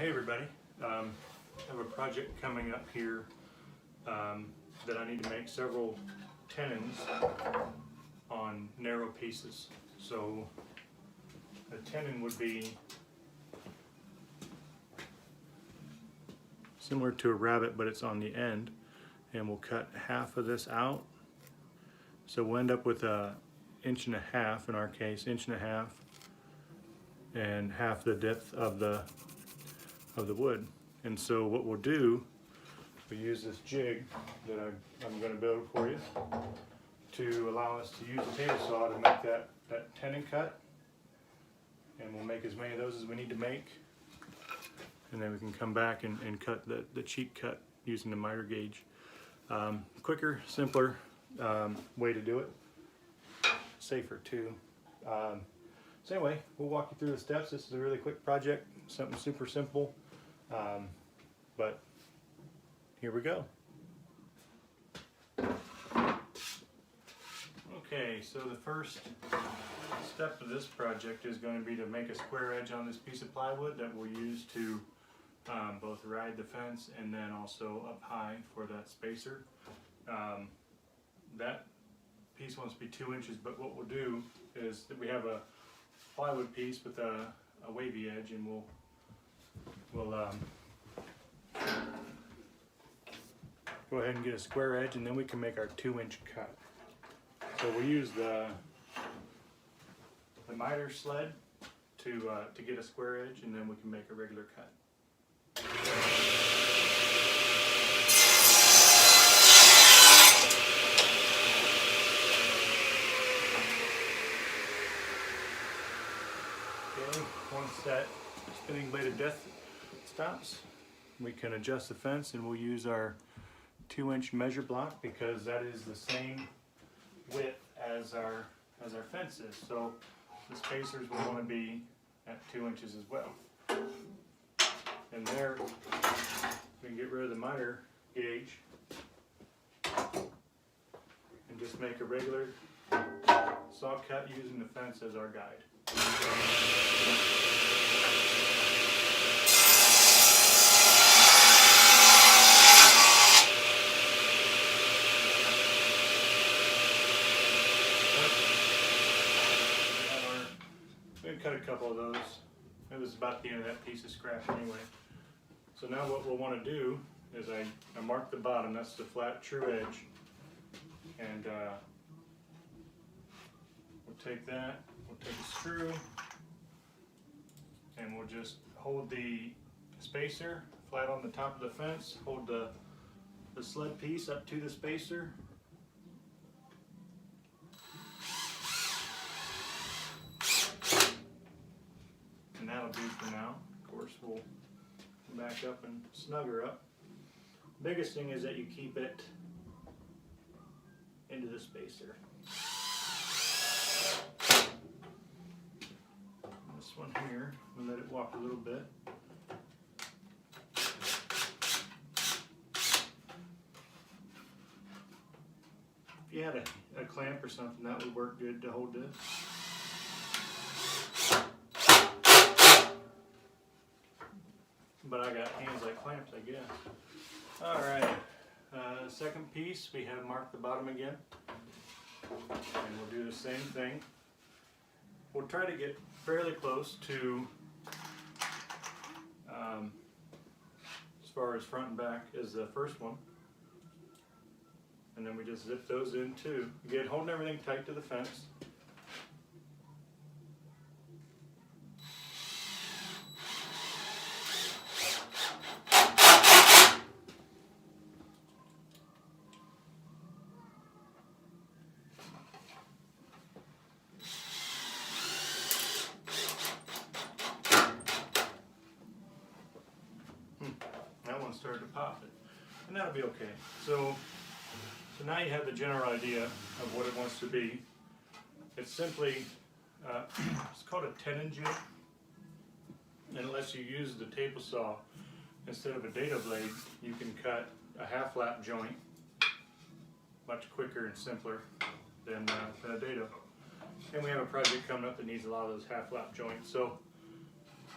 Hey everybody, I have a project coming up here that I need to make several tenons on narrow pieces. So a tenon would be similar to a rabbet, but it's on the end, and we'll cut half of this out. So we'll end up with a 1.5 inches in our case, 1.5 inches, and half the depth of the wood. And so what we'll do, we use this jig that I'm going to build for you to allow us to use the table saw to make that tenon cut, and we'll make as many of those as we need to make, and then we can come back and cut the cheek cut using the miter gauge. Quicker, simpler way to do it, safer too. So anyway, we'll walk you through the steps. This is a really quick project, something super simple, but here we go. Okay, so the first step of this project is going to be to make a square edge on this piece of plywood that we'll use to both ride the fence and then also up high for that spacer. That piece wants to be 2 inches, but what we'll do is that we have a plywood piece with a wavy edge, and we'll go ahead and get a square edge, and then we can make our 2-inch cut. So we'll use the miter sled to get a square edge, and then we can make a regular cut. Okay, once that spinning blade of death stops, we can adjust the fence, and we'll use our 2-inch measure block because that is the same width as our fence is. So the spacers will want to be at 2 inches as well. And there we can get rid of the miter gauge and just make a regular saw cut using the fence as our guide. Cut a couple of those. It was about the end of that piece of scrap anyway. So now what we'll want to do is I mark the bottom, that's the flat true edge, and we'll take that, we'll take a screw, and we'll just hold the spacer flat on the top of the fence, hold the sled piece up to the spacer, and that'll do for now. Of course, we'll come back up and snug her up. Biggest thing is that you keep it into the spacer. This one here, we'll let it walk a little bit. If you had a clamp or something, that would work good to hold this. But I got hands like clamps, I guess. Alright, second piece, we have marked the bottom again. And we'll do the same thing. We'll try to get fairly close to, as far as front and back as the first one. And then we just zip those in too. Again, holding everything tight to the fence. That one started to pop it, and that'll be okay. So now you have the general idea of what it wants to be. It's simply, it's called a Tenon Jig, and it lets you use the table saw. Instead of a dado blade, you can cut a half lap joint much quicker and simpler than a dado. And we have a project coming up that needs a lot of those half lap joints. So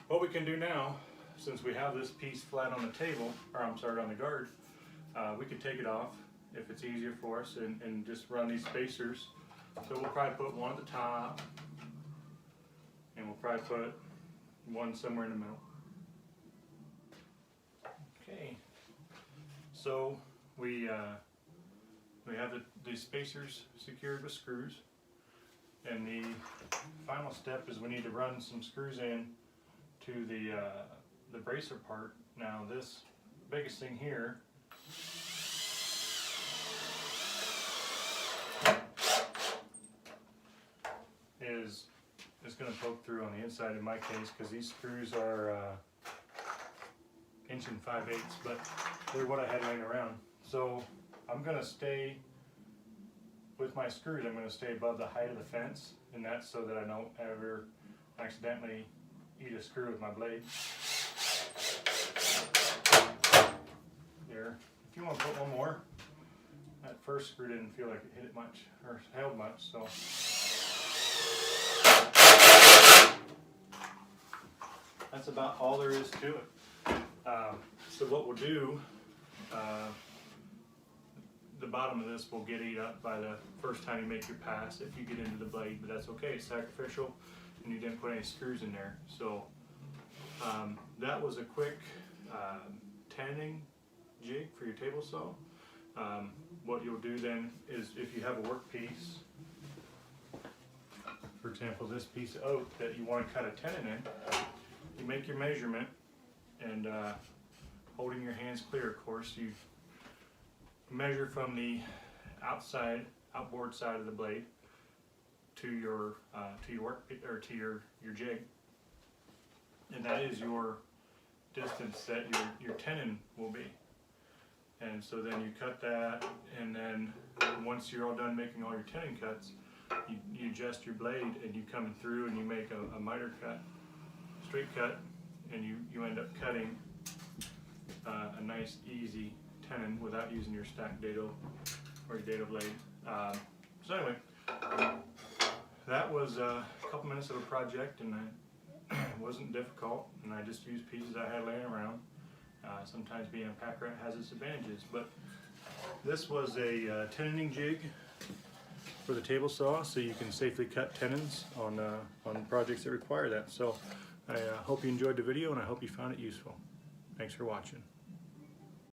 what we can do now, since we have this piece flat on the table, or I'm sorry, on the guard, we could take it off if it's easier for us and just run these spacers. So we'll probably put one at the top, and we'll probably put one somewhere in the middle. Okay, so we have the spacers secured with screws, and the final step is we need to run some screws in to the bracer part. Now this biggest thing here is going to poke through on the inside in my case, because these screws are 1 5/8", but they're what I had laying around. So I'm going to stay with my screws. I'm going to stay above the height of the fence, and that's so that I don't ever accidentally eat a screw with my blade. There. If you want to put one more, that first screw didn't feel like it hit it much or held much, so. That's about all there is to it. So what we'll do, the bottom of this will get eat up by the first time you make your pass if you get into the blade, but that's okay, it's sacrificial, and you didn't put any screws in there. So that was a quick Tenon jig for your table saw. What you'll do then is, if you have a workpiece, for example this piece of oak that you want to cut a tenon in, you make your measurement, and holding your hands clear, of course, you measure from the outboard side of the blade to your work, or to your jig, and that is your distance that your tenon will be. And so then you cut that, and then once you're all done making all your tenon cuts, you adjust your blade, and you come through and you make a miter cut, straight cut, and you end up cutting a nice easy tenon without using your stacked dado or your dado blade. So anyway, that was a couple minutes of a project, and it wasn't difficult, and I just used pieces I had laying around. Sometimes being a pack rat has its advantages, but this was a tenoning jig for the table saw, so you can safely cut tenons on projects that require that. So I hope you enjoyed the video, and I hope you found it useful. Thanks for watching.